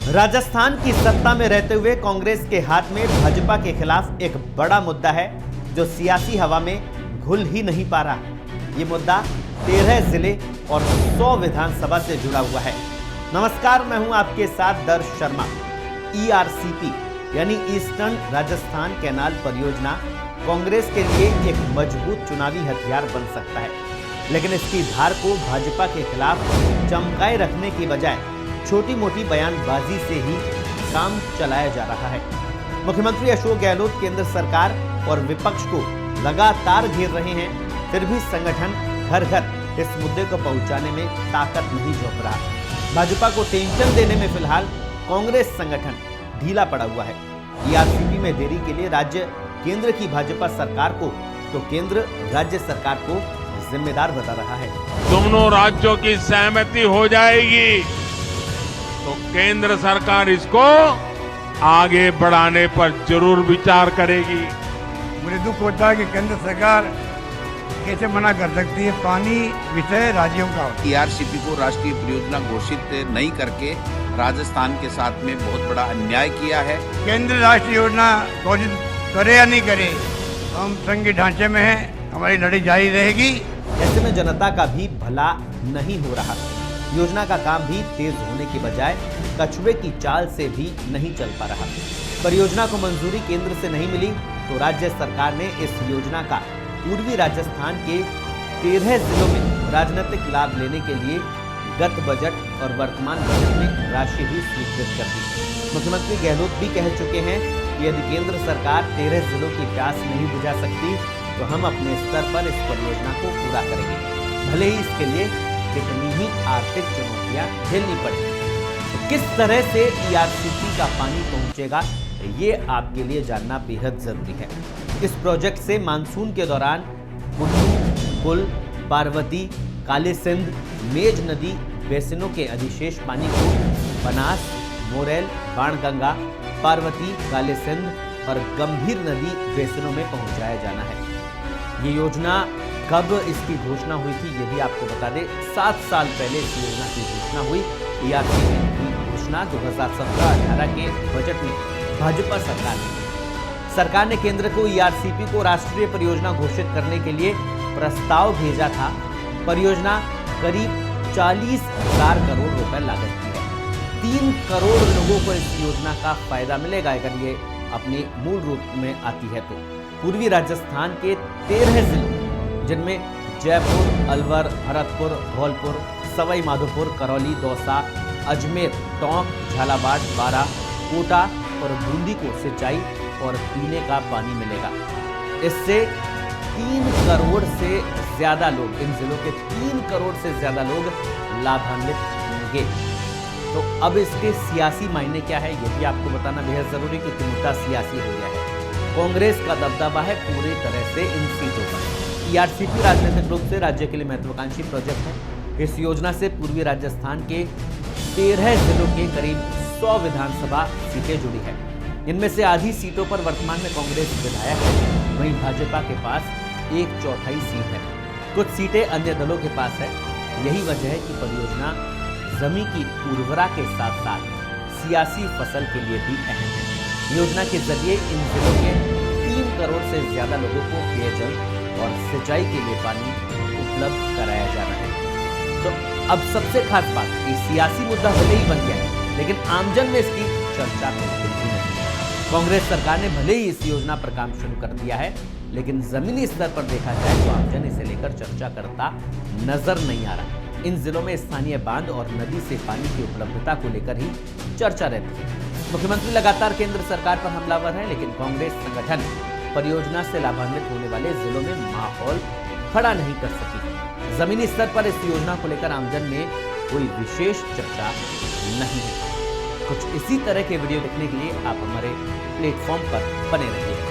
राजस्थान की सत्ता में रहते हुए कांग्रेस के हाथ में भाजपा के खिलाफ एक बड़ा मुद्दा है जो सियासी हवा में घुल ही नहीं पा रहा। ये मुद्दा 13 जिले और 100 विधानसभा से जुड़ा हुआ है। नमस्कार, मैं हूं आपके साथ दर्श शर्मा। ERCP यानी ईस्टर्न राजस्थान कैनाल परियोजना कांग्रेस के लिए एक मजबूत चुनावी हथियार बन सकता है, लेकिन इसकी धार को भाजपा के खिलाफ चमकाए रखने की बजाय छोटी मोटी बयानबाजी से ही काम चलाया जा रहा है। मुख्यमंत्री अशोक गहलोत केंद्र सरकार और विपक्ष को लगातार घेर रहे हैं, फिर भी संगठन घर घर इस मुद्दे को पहुंचाने में ताकत नहीं झोंक रहा। भाजपा को टेंशन देने में फिलहाल कांग्रेस संगठन ढीला पड़ा हुआ है। ERCP में देरी के लिए राज्य केंद्र की भाजपा सरकार को तो केंद्र राज्य सरकार को जिम्मेदार बता रहा है। दोनों राज्यों की सहमति हो जाएगी तो केंद्र सरकार इसको आगे बढ़ाने पर जरूर विचार करेगी। मुझे दुख होता है कि केंद्र सरकार कैसे मना कर सकती है। पानी विषय राज्यों का। ERCP को राष्ट्रीय परियोजना घोषित नहीं करके राजस्थान के साथ में बहुत बड़ा अन्याय किया है। केंद्र राष्ट्रीय योजना घोषित करे या नहीं करे, हम संघ के ढांचे में हैं, हमारी लड़ाई जारी रहेगी। ऐसे में जनता का भी भला नहीं हो रहा। योजना का काम भी तेज होने के बजाय कछुए की चाल से भी नहीं चल पा रहा। परियोजना को मंजूरी केंद्र से नहीं मिली तो राज्य सरकार ने इस योजना का पूर्वी राजस्थान के 13 जिलों में राजनीतिक लाभ लेने के लिए गत बजट और वर्तमान बजट में राशि भी स्वीकृत कर दी। मुख्यमंत्री गहलोत भी कह चुके हैं कि यदि केंद्र सरकार 13 जिलों की प्यास नहीं बुझा सकती तो हम अपने स्तर पर इस परियोजना को पूरा करेंगे, भले ही इसके लिए कितनी ही आर्थिक चुनौतियां झेलनी पड़े। तो किस तरह से ERCP का पानी पहुंचेगा, ये आपके लिए जानना बेहद जरूरी है। इस प्रोजेक्ट से मानसून के दौरान कुल्लू, पुल, पार्वती, काली सिंध, मेज नदी बेसिनों के अधिशेष पानी को बनास, मोरेल, बाणगंगा, पार्वती, काली सिंध और गंभीर नदी बेसिनों में पहुंचाया जाना है। ये योजना कब इसकी घोषणा हुई थी ये भी आपको बता दें। 7 साल पहले इस योजना की घोषणा हुई। ERCP की घोषणा 2017-18 के बजट में भाजपा सरकार ने केंद्र को ERCP को राष्ट्रीय परियोजना घोषित करने के लिए प्रस्ताव भेजा था। परियोजना करीब 40,000 करोड़ रुपए लागत की है। 3 करोड़ लोगों को इस योजना का फायदा मिलेगा अगर ये अपने मूल रूप में आती है तो। पूर्वी राजस्थान के 13 जिलों जिनमें जयपुर, अलवर, भरतपुर, धौलपुर, सवाई माधोपुर, करौली, दौसा, अजमेर, टोंक, झालावाड़, बारां, कोटा और बूंदी को सिंचाई और पीने का पानी मिलेगा। इससे 3 करोड़ से ज्यादा लोग, इन जिलों के 3 करोड़ से ज्यादा लोग लाभान्वित होंगे। तो अब इसके सियासी मायने क्या है ये भी आपको बताना बेहद जरूरी, क्योंकि मुद्दा सियासी हो गया है। कांग्रेस का दबदबा है पूरी तरह से इन सीटों पर। ERCP राजनीतिक रूप से राज्य के लिए महत्वाकांक्षी प्रोजेक्ट है। इस योजना से पूर्वी राजस्थान के 13 जिलों के करीब 100 विधानसभा सीटें जुड़ी है। इनमें से आधी सीटों पर वर्तमान में कांग्रेस विधायक है, वहीं भाजपा के पास 1/4 सीट है। कुछ सीटें अन्य दलों के पास है। यही वजह है कि परियोजना जमीन की उर्वरा के साथ साथ सियासी फसल के लिए भी अहम है। योजना के जरिए इन जिलों के 3 करोड़ से ज्यादा लोगों को पेयजल और सिंचाई के लिए पानी उपलब्ध कराया जाना है। तो अब सबसे खास बात, कि सियासी मुद्दा भले ही बन गया है, लेकिन आमजन में इसकी चर्चा बिल्कुल भी नहीं है। कांग्रेस सरकार ने भले ही इस योजना पर काम शुरू कर दिया है, लेकिन जमीनी स्तर पर देखा जाए तो आमजन इसे लेकर चर्चा करता नजर नहीं आ रहा। इन जिलों में स्थानीय बांध और नदी से पानी की उपलब्धता को लेकर ही चर्चा रहती है। मुख्यमंत्री लगातार केंद्र सरकार पर हमलावर है, लेकिन कांग्रेस संगठन परियोजना से लाभान्वित होने वाले जिलों में माहौल खड़ा नहीं कर सकी। जमीनी स्तर पर इस योजना को लेकर आमजन में कोई विशेष चर्चा नहीं है। कुछ इसी तरह के वीडियो देखने के लिए आप हमारे प्लेटफॉर्म पर बने रहिए।